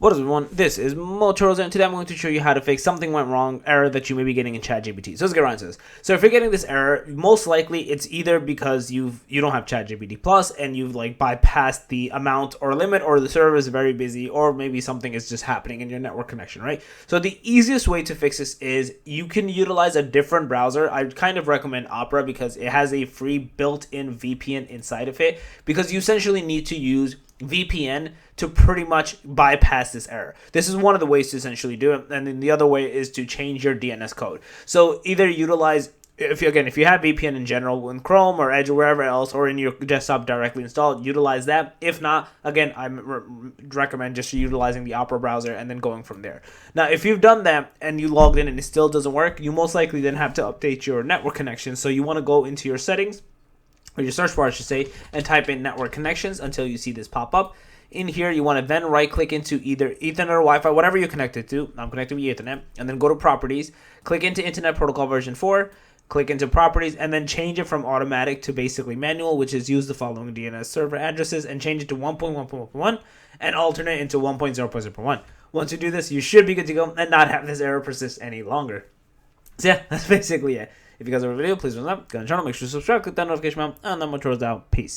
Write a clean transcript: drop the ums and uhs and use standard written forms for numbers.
What is everyone? This is Motorola, and today I'm going to show you how to fix something went wrong error that you may be getting in ChatGPT. So let's get right into this. So if you're getting this error, most likely it's either because you don't have ChatGPT Plus and you've bypassed the amount or limit, or the server is very busy, or maybe something is just happening in your network connection, right? So the easiest way to fix this is you can utilize a different browser. I kind of recommend Opera because it has a free built-in VPN inside of it, because you essentially need to use VPN to pretty much bypass this error. This is one of the ways to essentially do it, and then the other way is to change your DNS code. So either utilize, if you have VPN in general in Chrome or Edge or wherever else, or in your desktop directly installed, utilize that. If not, again, I recommend just utilizing the Opera browser and then going from there. Now, if you've done that and you logged in and it still doesn't work, you most likely then have to update your network connection. So you want to go into your settings, or your search bar I should say, and type in network connections until you see this pop up. In here, you want to then right click into either Ethernet or Wi-Fi, whatever you're connected to. I'm connected with Ethernet, and then go to properties, click into Internet Protocol version 4, click into properties, and then change it from automatic to basically manual, which is use the following DNS server addresses, and change it to 1.1.1.1 and alternate into 1.0.0.1. Once you do this, you should be good to go and not have this error persist any longer. So yeah, that's basically it. If you guys have a video, please thumbs up, go to the channel, make sure to subscribe, click that notification bell, and then Motorola's out. Peace.